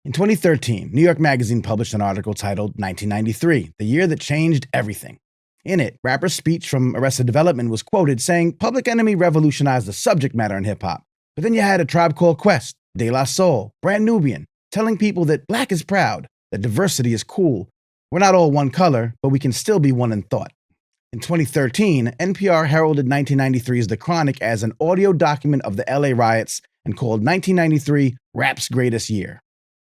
In 2013, New York Magazine published an article titled 1993, the year that changed everything. In it, rapper Speech from Arrested Development was quoted saying Public Enemy revolutionized the subject matter in hip-hop. But then you had A Tribe Called Quest, De La Soul, Brand Nubian, telling people that black is proud, that diversity is cool. We're not all one color, but we can still be one in thought. In 2013, NPR heralded 1993's The Chronic as an audio document of the LA riots and called 1993 rap's greatest year.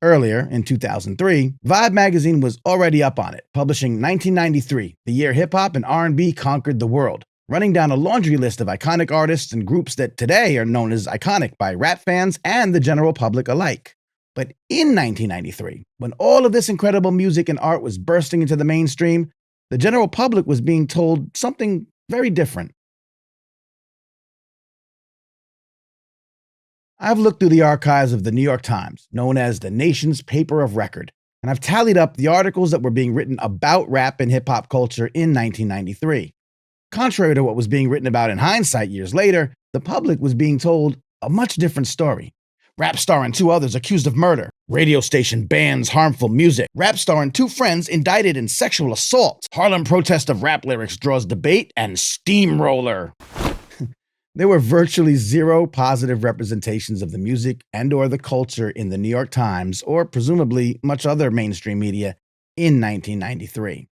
Earlier, in 2003, Vibe magazine was already up on it, publishing 1993, the year hip-hop and R&B conquered the world, running down a laundry list of iconic artists and groups that today are known as iconic by rap fans and the general public alike. But in 1993, when all of this incredible music and art was bursting into the mainstream, the general public was being told something very different. I've looked through the archives of the New York Times, known as the nation's paper of record, and I've tallied up the articles that were being written about rap and hip-hop culture in 1993. Contrary to what was being written about in hindsight years later, the public was being told a much different story. Rap star and two others accused of murder. Radio station bans harmful music. Rap star and two friends indicted in sexual assault. Harlem protest of rap lyrics draws debate, and steamroller. There were virtually zero positive representations of the music and/or the culture in the New York Times, or presumably much other mainstream media, in 1993.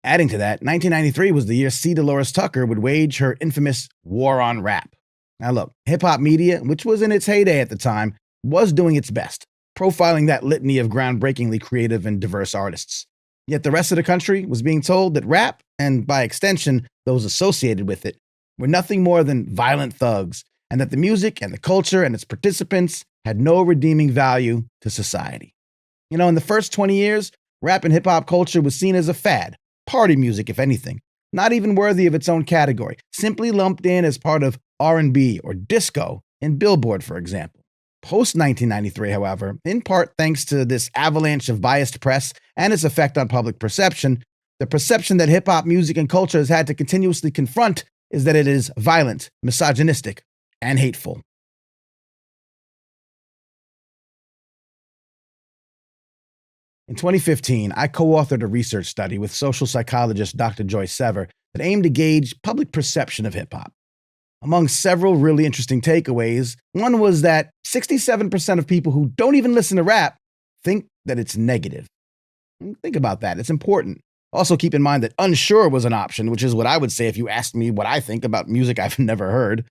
Adding to that, 1993 was the year C. Dolores Tucker would wage her infamous war on rap. Now look, hip-hop media, which was in its heyday at the time, was doing its best, profiling that litany of groundbreakingly creative and diverse artists. Yet the rest of the country was being told that rap, and by extension, those associated with it, were nothing more than violent thugs, and that the music and the culture and its participants had no redeeming value to society. In the first 20 years, rap and hip-hop culture was seen as a fad, party music if anything, not even worthy of its own category, simply lumped in as part of R&B or disco in Billboard, for example. Post-1993, however, in part thanks to this avalanche of biased press and its effect on public perception, the perception that hip-hop music and culture has had to continuously confront is that it is violent, misogynistic, and hateful. In 2015, I co-authored a research study with social psychologist Dr. Joyce Sever that aimed to gauge public perception of hip-hop. Among several really interesting takeaways, one was that 67% of people who don't even listen to rap think that it's negative. Think about that, it's important. Also keep in mind that unsure was an option, which is what I would say if you asked me what I think about music I've never heard.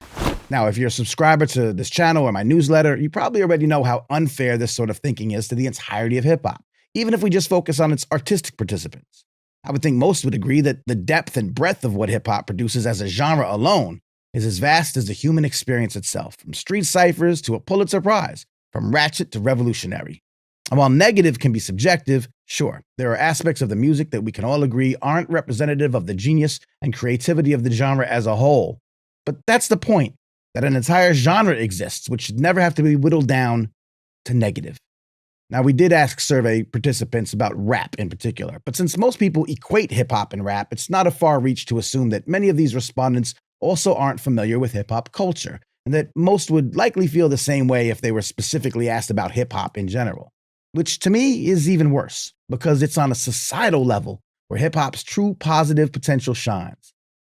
Now, if you're a subscriber to this channel or my newsletter, you probably already know how unfair this sort of thinking is to the entirety of hip-hop, even if we just focus on its artistic participants. I would think most would agree that the depth and breadth of what hip-hop produces as a genre alone is as vast as the human experience itself, from street ciphers to a Pulitzer Prize, from ratchet to revolutionary. And while negative can be subjective, sure, there are aspects of the music that we can all agree aren't representative of the genius and creativity of the genre as a whole. But that's the point, that an entire genre exists, which should never have to be whittled down to negative. Now, we did ask survey participants about rap in particular, but since most people equate hip-hop and rap, it's not a far reach to assume that many of these respondents also aren't familiar with hip-hop culture, and that most would likely feel the same way if they were specifically asked about hip-hop in general. Which to me is even worse, because it's on a societal level where hip-hop's true positive potential shines.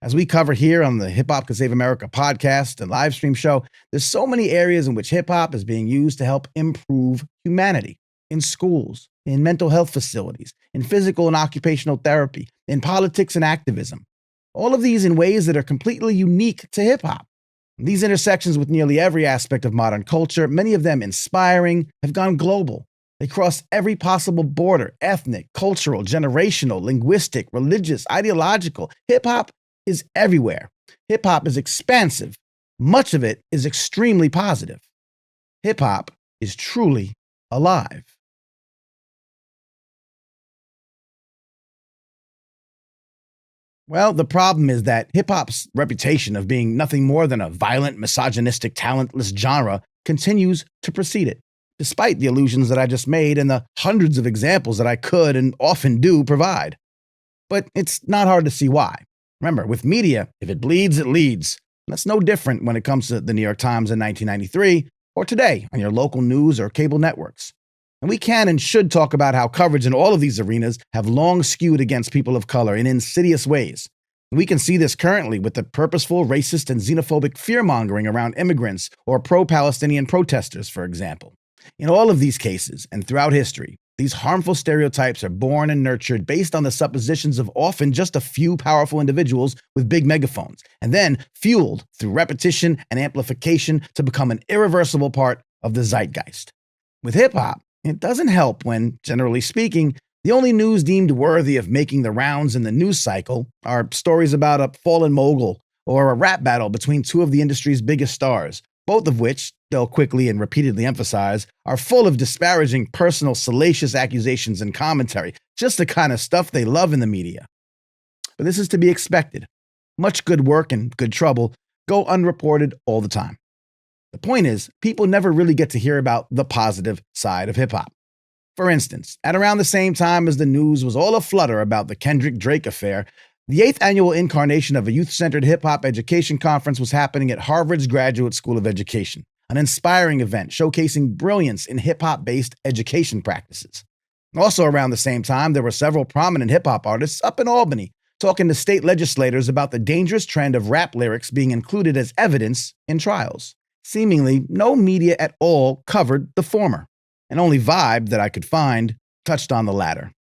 As we cover here on the Hip-Hop Can Save America podcast and livestream show, there's so many areas in which hip-hop is being used to help improve humanity. In schools, in mental health facilities, in physical and occupational therapy, in politics and activism. All of these in ways that are completely unique to hip-hop. These intersections with nearly every aspect of modern culture, many of them inspiring, have gone global. They cross every possible border, ethnic, cultural, generational, linguistic, religious, ideological. Hip-hop is everywhere. Hip-hop is expansive. Much of it is extremely positive. Hip-hop is truly alive. Well, the problem is that hip-hop's reputation of being nothing more than a violent, misogynistic, talentless genre continues to precede it, despite the allusions that I just made and the hundreds of examples that I could and often do provide. But it's not hard to see why. Remember, with media, if it bleeds, it leads. That's no different when it comes to the New York Times in 1993 or today on your local news or cable networks. And we can and should talk about how coverage in all of these arenas have long skewed against people of color in insidious ways. We can see this currently with the purposeful, racist, and xenophobic fear-mongering around immigrants or pro-Palestinian protesters, for example. In all of these cases, and throughout history, these harmful stereotypes are born and nurtured based on the suppositions of often just a few powerful individuals with big megaphones, and then fueled through repetition and amplification to become an irreversible part of the zeitgeist. With hip-hop, it doesn't help when, generally speaking, the only news deemed worthy of making the rounds in the news cycle are stories about a fallen mogul or a rap battle between two of the industry's biggest stars, both of which, they'll quickly and repeatedly emphasize, are full of disparaging, personal, salacious accusations and commentary, just the kind of stuff they love in the media. But this is to be expected. Much good work and good trouble go unreported all the time. The point is, people never really get to hear about the positive side of hip-hop. For instance, at around the same time as the news was all aflutter about the Kendrick-Drake affair, the 8th annual incarnation of a youth-centered hip-hop education conference was happening at Harvard's Graduate School of Education, an inspiring event showcasing brilliance in hip-hop-based education practices. Also around the same time, there were several prominent hip-hop artists up in Albany talking to state legislators about the dangerous trend of rap lyrics being included as evidence in trials. Seemingly, no media at all covered the former, and only Vibe that I could find touched on the latter.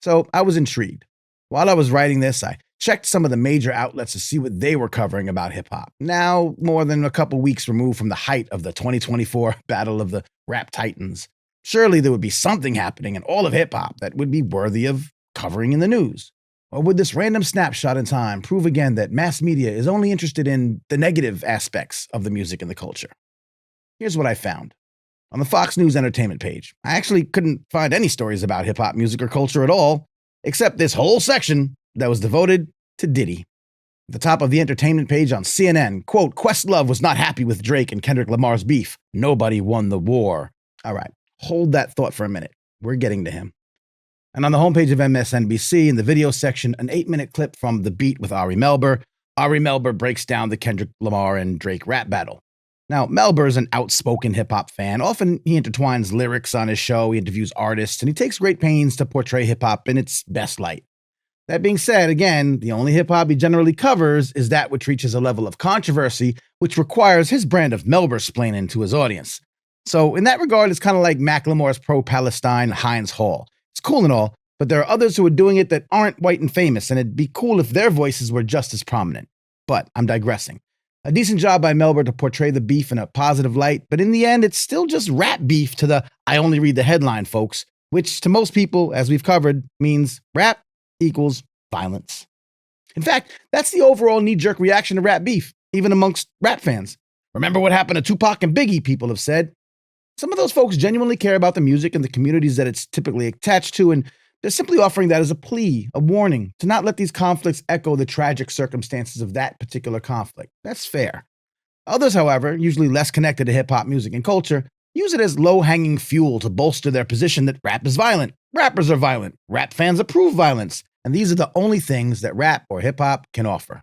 So I was intrigued. While I was writing this, I checked some of the major outlets to see what they were covering about hip-hop, now more than a couple weeks removed from the height of the 2024 Battle of the Rap Titans. Surely there would be something happening in all of hip-hop that would be worthy of covering in the news. Or would this random snapshot in time prove again that mass media is only interested in the negative aspects of the music and the culture? Here's what I found. On the Fox News Entertainment page, I actually couldn't find any stories about hip-hop music or culture at all, except this whole section that was devoted to Diddy. At the top of the entertainment page on CNN, quote, Questlove was not happy with Drake and Kendrick Lamar's beef. Nobody won the war. All right, hold that thought for a minute. We're getting to him. And on the homepage of MSNBC, in the video section, an 8-minute clip from The Beat with Ari Melber. Ari Melber breaks down the Kendrick Lamar and Drake rap battle. Now, Melber is an outspoken hip-hop fan. Often he intertwines lyrics on his show, he interviews artists, and he takes great pains to portray hip-hop in its best light. That being said, again, the only hip-hop he generally covers is that which reaches a level of controversy which requires his brand of Melber-splaining to his audience. So in that regard, it's kind of like Macklemore's pro-Palestine Heinz Hall. It's cool and all, but there are others who are doing it that aren't white and famous, and it'd be cool if their voices were just as prominent. But I'm digressing. A decent job by Melber to portray the beef in a positive light, but in the end, it's still just rap beef to the I only read the headline folks, which to most people, as we've covered, means rap equals violence. In fact, that's the overall knee-jerk reaction to rap beef, even amongst rap fans. Remember what happened to Tupac and Biggie, people have said. Some of those folks genuinely care about the music and the communities that it's typically attached to, and they're simply offering that as a plea, a warning, to not let these conflicts echo the tragic circumstances of that particular conflict. That's fair. Others, however, usually less connected to hip-hop music and culture, use it as low-hanging fuel to bolster their position that rap is violent, rappers are violent, rap fans approve violence, and these are the only things that rap or hip-hop can offer.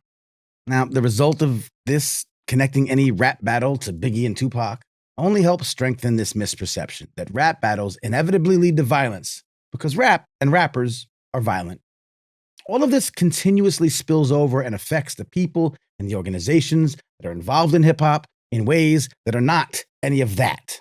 Now, the result of this, connecting any rap battle to Biggie and Tupac, only helps strengthen this misperception that rap battles inevitably lead to violence, because rap and rappers are violent. All of this continuously spills over and affects the people and the organizations that are involved in hip-hop in ways that are not any of that.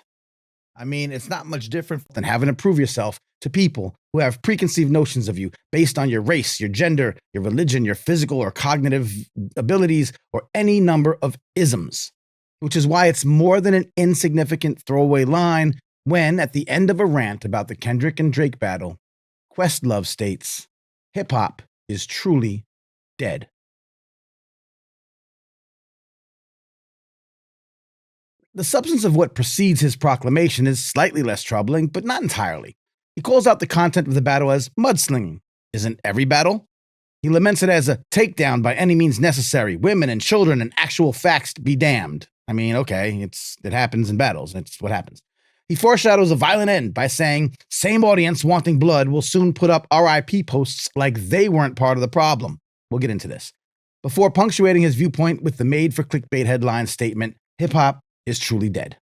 I mean, it's not much different than having to prove yourself to people who have preconceived notions of you based on your race, your gender, your religion, your physical or cognitive abilities, or any number of isms. Which is why it's more than an insignificant throwaway line when, at the end of a rant about the Kendrick and Drake battle, Questlove states, hip-hop is truly dead. The substance of what precedes his proclamation is slightly less troubling, but not entirely. He calls out the content of the battle as mudslinging. Isn't every battle? He laments it as a takedown by any means necessary, women and children and actual facts be damned. I mean, okay, it happens in battles. It's what happens. He foreshadows a violent end by saying, same audience wanting blood will soon put up RIP posts like they weren't part of the problem. We'll get into this. Before punctuating his viewpoint with the made-for-clickbait headline statement, hip-hop is truly dead.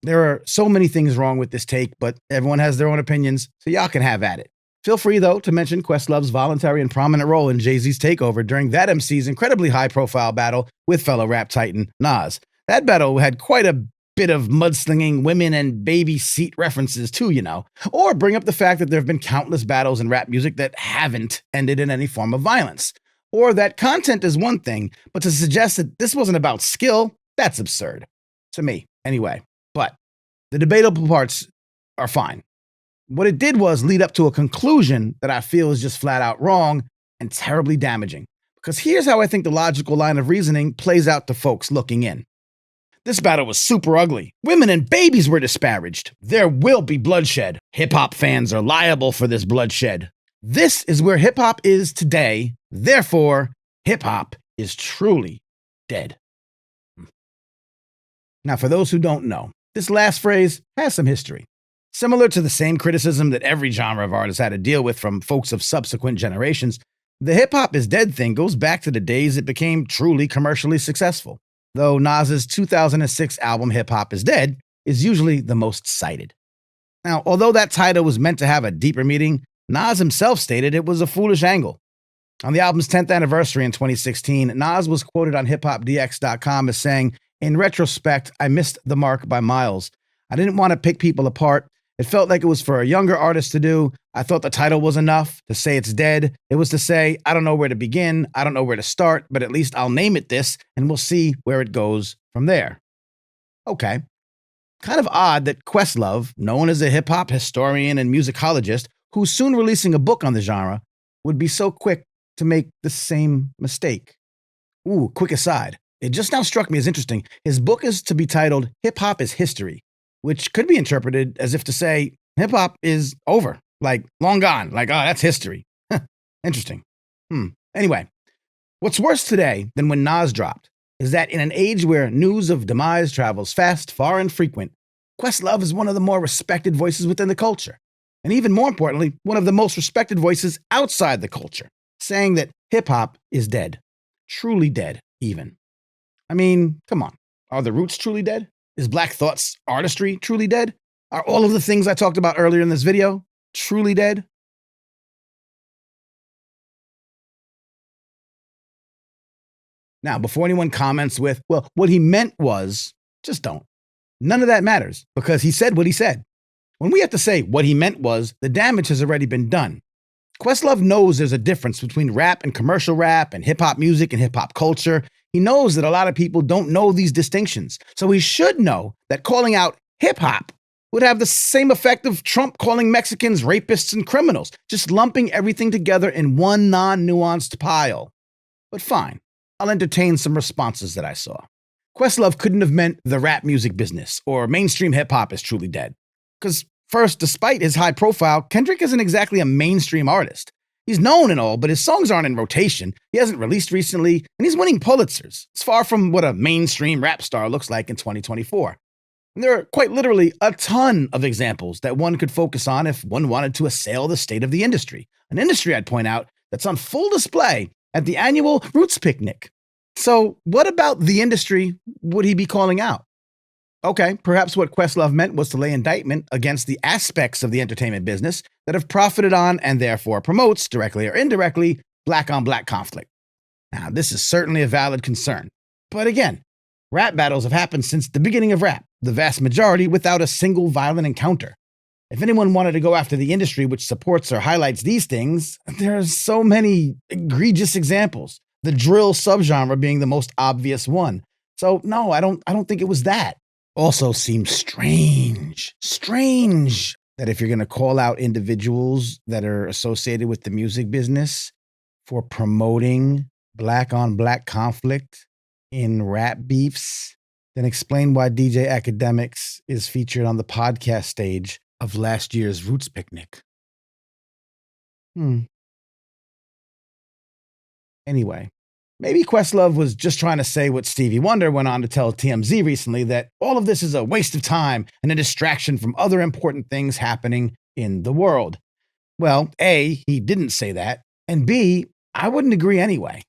There are so many things wrong with this take, but everyone has their own opinions, so y'all can have at it. Feel free, though, to mention Questlove's voluntary and prominent role in Jay-Z's takeover during that MC's incredibly high-profile battle with fellow rap titan Nas. That battle had quite a bit of mudslinging, women, and baby seat references too, you know. Or bring up the fact that there have been countless battles in rap music that haven't ended in any form of violence. Or that content is one thing, but to suggest that this wasn't about skill, that's absurd. To me, anyway. But the debatable parts are fine. What it did was lead up to a conclusion that I feel is just flat out wrong and terribly damaging. Because here's how I think the logical line of reasoning plays out to folks looking in. This battle was super ugly. Women and babies were disparaged. There will be bloodshed. Hip-hop fans are liable for this bloodshed. This is where hip-hop is today. Therefore, hip-hop is truly dead. Now, for those who don't know, this last phrase has some history. Similar to the same criticism that every genre of art has had to deal with from folks of subsequent generations, the hip-hop is dead thing goes back to the days it became truly commercially successful, though Nas's 2006 album Hip-Hop is Dead is usually the most cited. Now, although that title was meant to have a deeper meaning, Nas himself stated it was a foolish angle. On the album's 10th anniversary in 2016, Nas was quoted on hiphopdx.com as saying, "In retrospect, I missed the mark by miles. I didn't want to pick people apart. It felt like it was for a younger artist to do. I thought the title was enough to say it's dead. It was to say, I don't know where to begin, I don't know where to start, but at least I'll name it this, and we'll see where it goes from there." Okay. Kind of odd that Questlove, known as a hip-hop historian and musicologist, who's soon releasing a book on the genre, would be so quick to make the same mistake. Ooh, quick aside. It just now struck me as interesting. His book is to be titled Hip-Hop is History, which could be interpreted as if to say hip-hop is over, like long gone, like, oh, that's history. Interesting. Anyway, what's worse today than when Nas dropped is that in an age where news of demise travels fast, far, and frequent, Questlove is one of the more respected voices within the culture. And even more importantly, one of the most respected voices outside the culture, saying that hip-hop is dead. Truly dead, even. I mean, come on. Are the roots truly dead? Is Black Thought's artistry truly dead? Are all of the things I talked about earlier in this video truly dead? Now, before anyone comments with, well, what he meant was, just don't. None of that matters, because he said what he said. When we have to say what he meant was, the damage has already been done. Questlove knows there's a difference between rap and commercial rap and hip-hop music and hip-hop culture. He knows that a lot of people don't know these distinctions. So he should know that calling out hip-hop would have the same effect of Trump calling Mexicans rapists and criminals, just lumping everything together in one non-nuanced pile. But fine, I'll entertain some responses that I saw. Questlove couldn't have meant the rap music business or mainstream hip-hop is truly dead. Because first, despite his high profile, Kendrick isn't exactly a mainstream artist. He's known and all, but his songs aren't in rotation. He hasn't released recently, and he's winning Pulitzers. It's far from what a mainstream rap star looks like in 2024. And there are quite literally a ton of examples that one could focus on if one wanted to assail the state of the industry. An industry, I'd point out, that's on full display at the annual Roots Picnic. So what about the industry would he be calling out? Okay, perhaps what Questlove meant was to lay indictment against the aspects of the entertainment business that have profited on and therefore promotes, directly or indirectly, black-on-black conflict. Now, this is certainly a valid concern. But again, rap battles have happened since the beginning of rap, the vast majority without a single violent encounter. If anyone wanted to go after the industry which supports or highlights these things, there are so many egregious examples, the drill subgenre being the most obvious one. So no, I don't think it was that. Also seems strange that if you're going to call out individuals that are associated with the music business for promoting black-on-black conflict in rap beefs, then explain why DJ Academics is featured on the podcast stage of last year's Roots Picnic. Anyway. Maybe Questlove was just trying to say what Stevie Wonder went on to tell TMZ recently, that all of this is a waste of time and a distraction from other important things happening in the world. Well, A, he didn't say that, and B, I wouldn't agree anyway.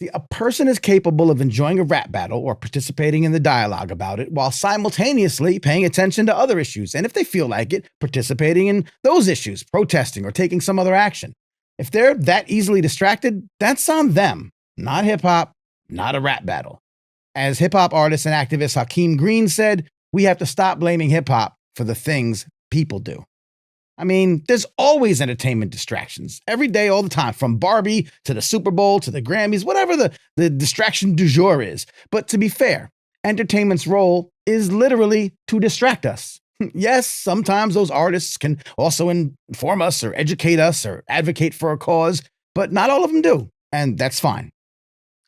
See, a person is capable of enjoying a rap battle or participating in the dialogue about it while simultaneously paying attention to other issues, and if they feel like it, participating in those issues, protesting, or taking some other action. If they're that easily distracted, that's on them, not hip hop, not a rap battle. As hip hop artist and activist Hakeem Green said, we have to stop blaming hip hop for the things people do. I mean, there's always entertainment distractions, every day, all the time, from Barbie to the Super Bowl to the Grammys, whatever the distraction du jour is. But to be fair, entertainment's role is literally to distract us. Yes, sometimes those artists can also inform us or educate us or advocate for a cause, but not all of them do, and that's fine.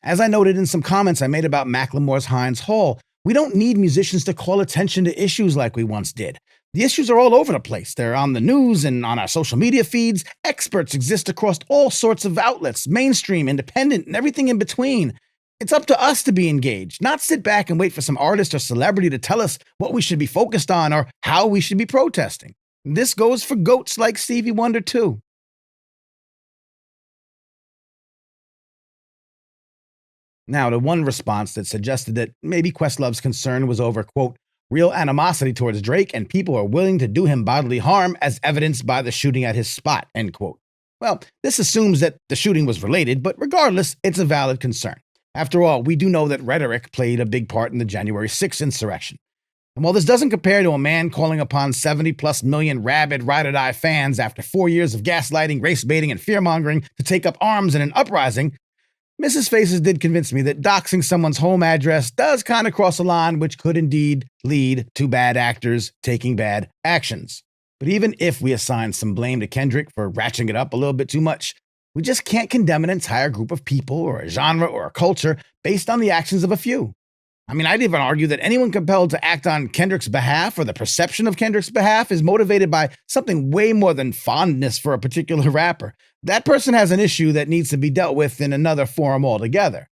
As I noted in some comments I made about Macklemore's Heinz Hall, we don't need musicians to call attention to issues like we once did. The issues are all over the place. They're on the news and on our social media feeds. Experts exist across all sorts of outlets, mainstream, independent, and everything in between. It's up to us to be engaged, not sit back and wait for some artist or celebrity to tell us what we should be focused on or how we should be protesting. This goes for goats like Stevie Wonder, too. Now, to one response that suggested that maybe Questlove's concern was over, quote, real animosity towards Drake and people are willing to do him bodily harm as evidenced by the shooting at his spot, end quote. Well, this assumes that the shooting was related, but regardless, it's a valid concern. After all, we do know that rhetoric played a big part in the January 6th insurrection. And while this doesn't compare to a man calling upon 70 plus million rabid ride-or-die fans after 4 years of gaslighting, race baiting, and fear-mongering to take up arms in an uprising, Mrs. Faces did convince me that doxing someone's home address does kind of cross a line which could indeed lead to bad actors taking bad actions. But even if we assign some blame to Kendrick for ratcheting it up a little bit too much, we just can't condemn an entire group of people or a genre or a culture based on the actions of a few. I mean, I'd even argue that anyone compelled to act on Kendrick's behalf or the perception of Kendrick's behalf is motivated by something way more than fondness for a particular rapper. That person has an issue that needs to be dealt with in another forum altogether.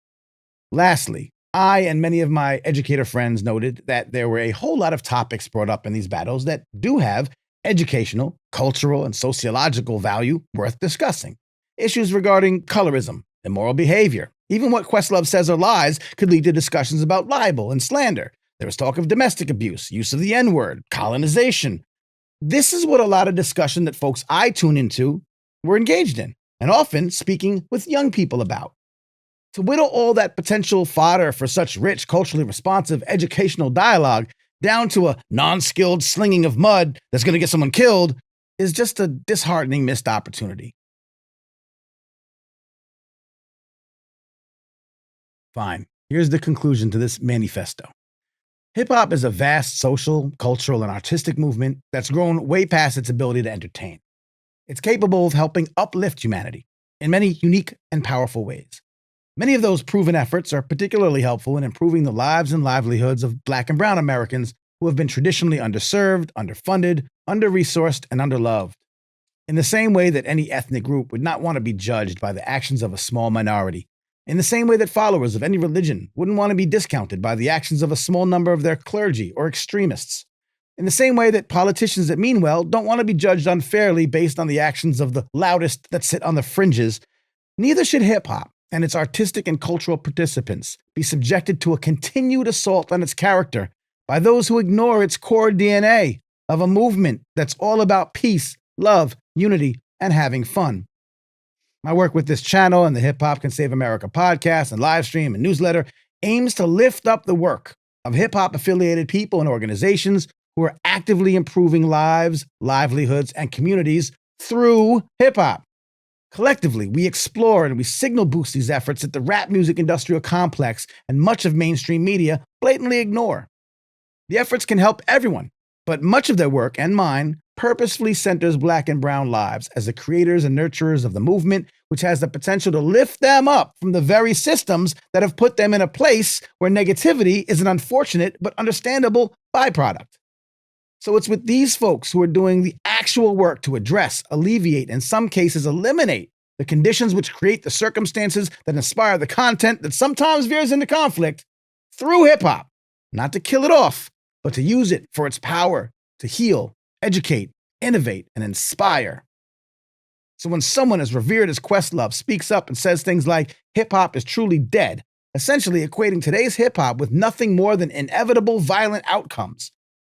Lastly, I and many of my educator friends noted that there were a whole lot of topics brought up in these battles that do have educational, cultural, and sociological value worth discussing. Issues regarding colorism, immoral behavior, even what Questlove says are lies could lead to discussions about libel and slander. There was talk of domestic abuse, use of the N-word, colonization. This is what a lot of discussion that folks I tune into were engaged in, and often speaking with young people about. To whittle all that potential fodder for such rich, culturally responsive, educational dialogue down to a non-skilled slinging of mud that's going to get someone killed is just a disheartening missed opportunity. Fine. Here's the conclusion to this manifesto. Hip-hop is a vast social, cultural, and artistic movement that's grown way past its ability to entertain. It's capable of helping uplift humanity in many unique and powerful ways. Many of those proven efforts are particularly helpful in improving the lives and livelihoods of Black and Brown Americans who have been traditionally underserved, underfunded, under-resourced, and underloved. In the same way that any ethnic group would not want to be judged by the actions of a small minority, in the same way that followers of any religion wouldn't want to be discounted by the actions of a small number of their clergy or extremists, in the same way that politicians that mean well don't want to be judged unfairly based on the actions of the loudest that sit on the fringes, neither should hip-hop and its artistic and cultural participants be subjected to a continued assault on its character by those who ignore its core DNA of a movement that's all about peace, love, unity, and having fun. My work with this channel and the Hip Hop Can Save America podcast and live stream and newsletter aims to lift up the work of hip-hop affiliated people and organizations who are actively improving lives, livelihoods, and communities through hip-hop. Collectively, we explore and we signal boost these efforts that the rap music industrial complex and much of mainstream media blatantly ignore. The efforts can help everyone, but much of their work, and mine, purposefully centers Black and Brown lives as the creators and nurturers of the movement, which has the potential to lift them up from the very systems that have put them in a place where negativity is an unfortunate but understandable byproduct. So it's with these folks who are doing the actual work to address, alleviate, in some cases eliminate the conditions which create the circumstances that inspire the content that sometimes veers into conflict through hip-hop, not to kill it off, but to use it for its power to heal, educate, innovate, and inspire. So when someone as revered as Questlove speaks up and says things like hip-hop is truly dead, essentially equating today's hip-hop with nothing more than inevitable violent outcomes,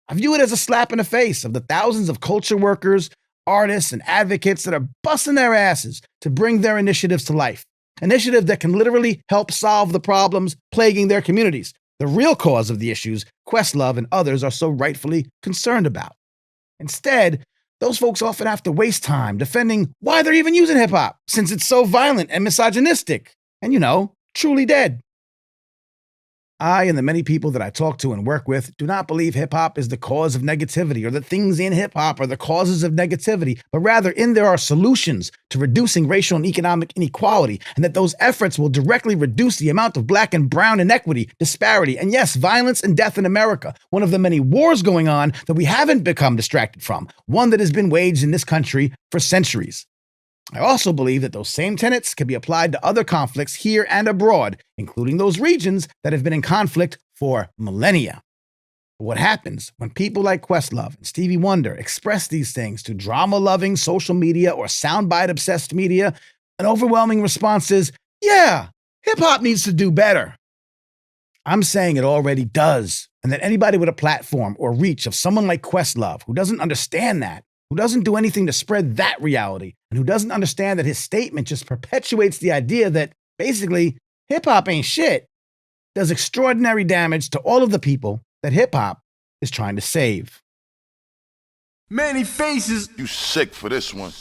I view it as a slap in the face of the thousands of culture workers, artists, and advocates that are busting their asses to bring their initiatives to life. Initiatives that can literally help solve the problems plaguing their communities, the real cause of the issues Questlove and others are so rightfully concerned about. Instead, those folks often have to waste time defending why they're even using hip-hop, since it's so violent and misogynistic, and truly dead. I and the many people that I talk to and work with do not believe hip-hop is the cause of negativity or that things in hip-hop are the causes of negativity, but rather there are solutions to reducing racial and economic inequality, and that those efforts will directly reduce the amount of black and brown inequity, disparity, and yes, violence and death in America, one of the many wars going on that we haven't become distracted from, one that has been waged in this country for centuries. I also believe that those same tenets can be applied to other conflicts here and abroad, including those regions that have been in conflict for millennia. But what happens when people like Questlove and Stevie Wonder express these things to drama-loving social media or soundbite-obsessed media? An overwhelming response is, yeah, hip-hop needs to do better. I'm saying it already does, and that anybody with a platform or reach of someone like Questlove who doesn't understand that, who doesn't do anything to spread that reality, and who doesn't understand that his statement just perpetuates the idea that, basically, hip-hop ain't shit, does extraordinary damage to all of the people that hip-hop is trying to save. Manny Faces. You sick for this one.